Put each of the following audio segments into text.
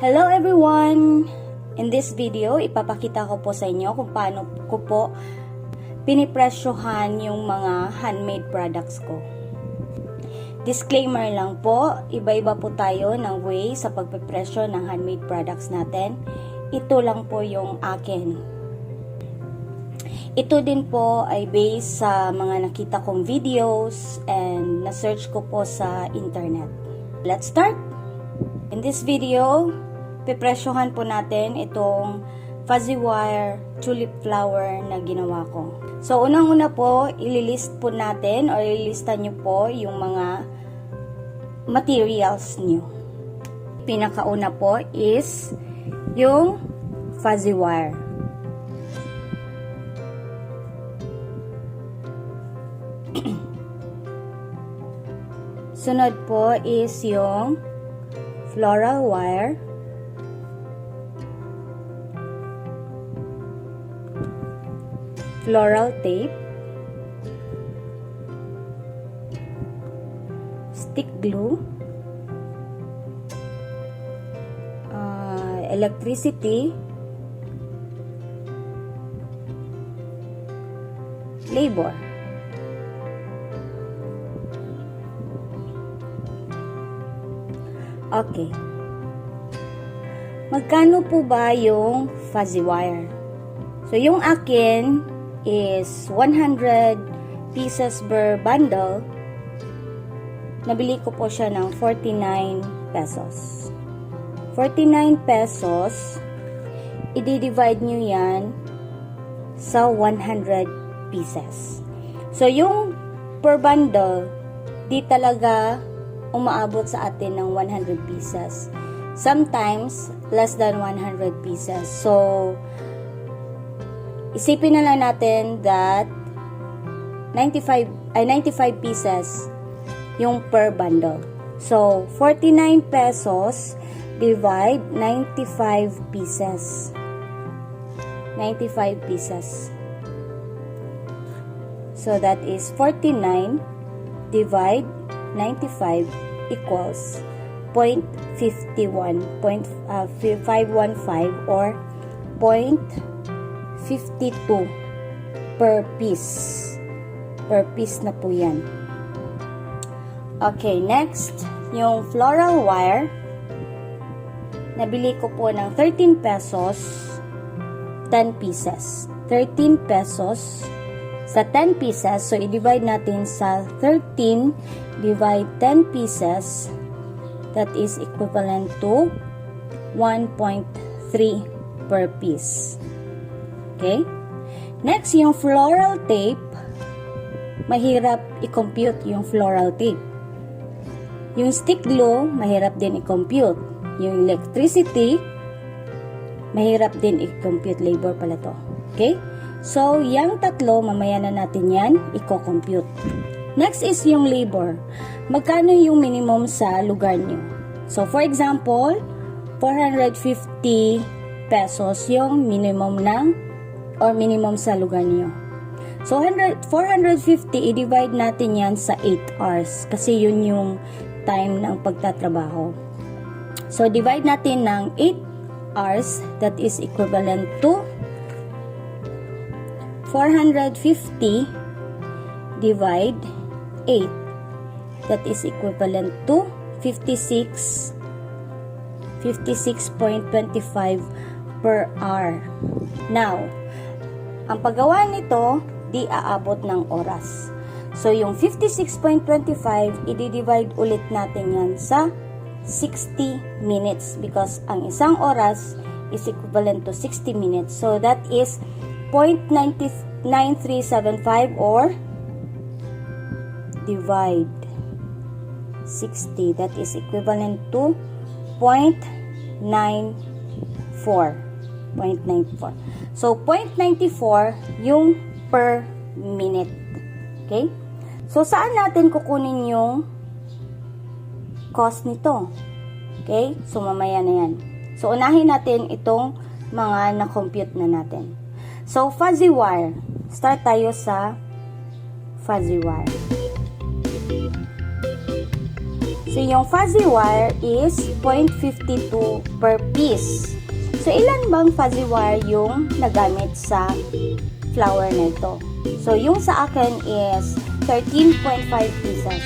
Hello everyone! In this video, ipapakita ko po sa inyo kung paano ko po pinipresyohan yung mga handmade products ko. Disclaimer lang po, iba-iba po tayo ng way sa pagpipresyo ng handmade products natin. Ito lang po yung akin. Ito din po ay based sa mga nakita kong videos and na-search ko po sa internet. Let's start! In this video, pipresyohan po natin itong fuzzy wire tulip flower na ginawa ko. So, unang-una po, ililist po natin or ililista nyo po yung mga materials nyo. Pinakauna po is yung fuzzy wire. Sunod po is yung floral wire. Floral tape, stick glue, electricity, labor. Okay. Magkano po ba yung fuzzy wire? So, yung akin is 100 pieces per bundle. Nabili ko po siya ng 49 pesos. 49 pesos, i-divide nyo yan sa 100 pieces. So, yung per bundle, di talaga umaabot sa atin ng 100 pieces. Sometimes, less than 100 pieces. So, isipin na lang natin that 95 pieces yung per bundle. So, 49 pesos divide 95 pieces. 95 pieces. So, that is 49 divide 95 equals 0.515 or 0.52 per piece. Per piece na po yan. Okay, next, yung floral wire. Nabili ko po ng 13 pesos, 10 pieces. 13 pesos sa 10 pieces. So, i-divide natin sa 13 divide 10 pieces. That is equivalent to 1.3 per piece. Okay? Next, yung floral tape, mahirap i-compute yung floral tape. Yung stick glue, mahirap din i-compute. Yung electricity, mahirap din i-compute. Labor pala to. Okay? So, yung tatlo, mamaya na natin yan i-compute. Next is yung labor. Magkano yung minimum sa lugar nyo? So, for example, 450 pesos yung minimum or minimum sa lugar niyo. So, 450, i-divide natin yan sa 8 hours. Kasi yun yung time ng pagtatrabaho. So, divide natin ng 8 hours. That is equivalent to 450 divide 8. That is equivalent to 56.25 per hour. Now, ang paggawa nito, di aabot ng oras. So, yung 56.25, i-divide ulit natin yan sa 60 minutes because ang isang oras is equivalent to 60 minutes. So, that is 0.9375 or divide 60. That is equivalent to 0.94. 0.94. So, 0.94 yung per minute. Okay? So, saan natin kukunin yung cost nito? Okay? So, mamaya na yan. So, unahin natin itong mga na-compute na natin. So, fuzzy wire. Start tayo sa fuzzy wire. So, yung fuzzy wire is 0.52 per piece. So, ilan bang fuzzy wire yung nagamit sa flower na ito? So, yung sa akin is 13.5 pieces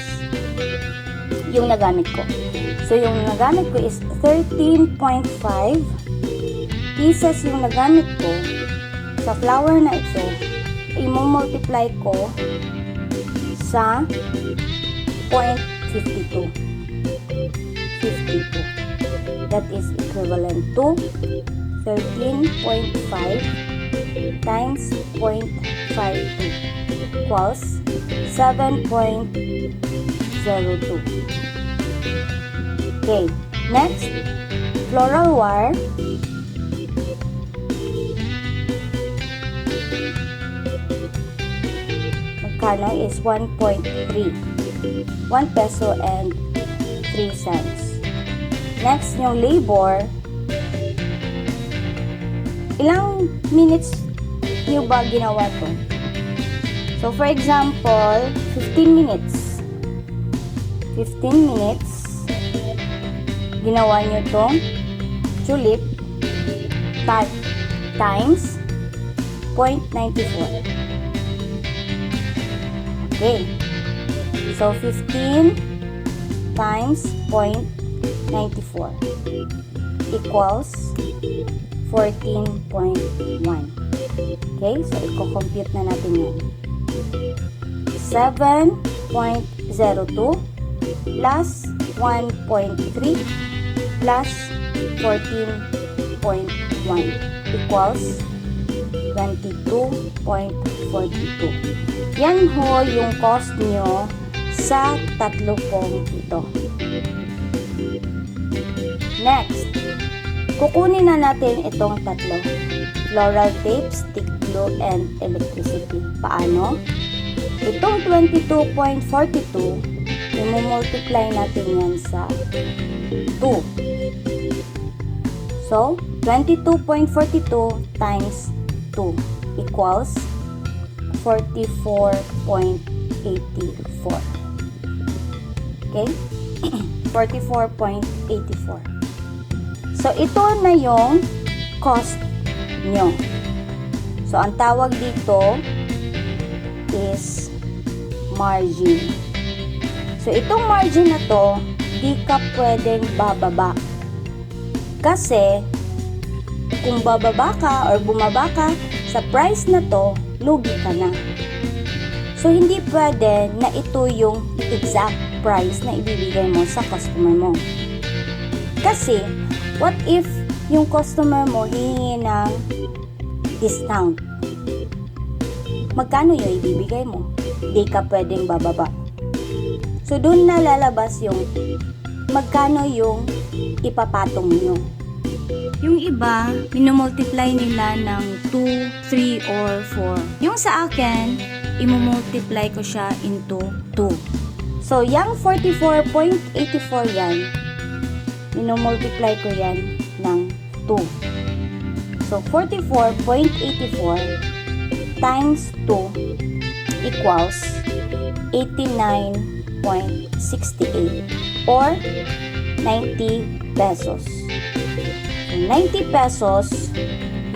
yung nagamit ko. So, yung nagamit ko is 13.5 pieces yung nagamit ko sa flower na ito. I-multiply ko sa 0.52. That is equivalent to 13.5 times 0.52 equals 7.02. Okay, next, floral wire. Magkano is 1.3. 1 peso and 3 cents. Next, yung labor. Ilang minutes nyo ba ginawa to? So, for example, 15 minutes. 15 minutes. Ginawa nyo tong tulip times 0.94. Okay. So, 15 times 0.94 equals 14.1. Okay, so i-compute na natin yan. 7.02 plus 1.3 plus 14.1 equals 22.42. Yan ho yung cost nyo sa tatlo pong ito. Next, kukunin na natin itong tatlo. Floral tape, stick glue, and electricity. Paano? Itong 22.42, i-multiply natin yan sa 2. So, 22.42 times 2 equals 44.84. Okay? 44.84. So, ito na yung cost nyo. So, ang tawag dito is margin. So, itong margin na to, di ka pwedeng bababa. Kasi, kung bababa ka or bumaba ka sa price na to, lugi ka na. So, hindi pwede na ito yung exact price na ibibigay mo sa customer mo. Kasi, what if yung customer mo hihingi ng discount? Magkano yung ibibigay mo? Di ka pwedeng bababa. So, dun na lalabas yung magkano yung ipapatong nyo. Yung iba, minumultiply nila ng 2, 3, or 4. Yung sa akin, imumultiply ko siya into 2. So, yung 44.84 yan, minumultiply ko yan ng 2. So, 44.84 times 2 equals 89.68 or 90 pesos. So, 90 pesos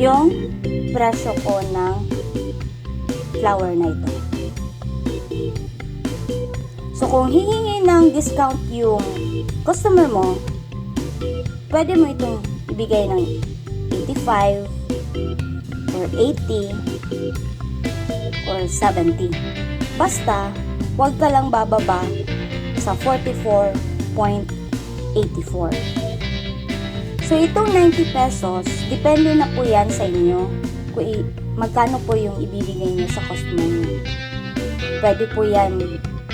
yung presyo ko ng flower na ito. So, kung hihingi ng discount yung customer mo, pwede mo itong ibigay ng 85 or 80 or 70. Basta, huwag ka lang bababa sa 44.84. So, itong 90 pesos, depende na po yan sa inyo kung magkano po yung ibibigay nyo sa customer nyo. Pwede po yan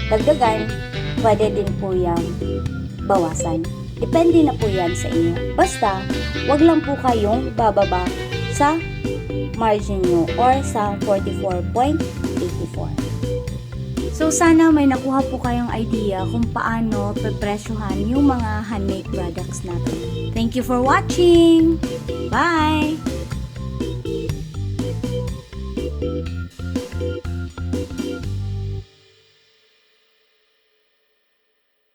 dagdagan, pwede din po yan bawasan. Depende na po yan sa inyo. Basta, wag lang po kayong bababa sa margin nyo or sa 44.84. So, sana may nakuha po kayong idea kung paano pepresyohan yung mga handmade products natin. Thank you for watching! Bye!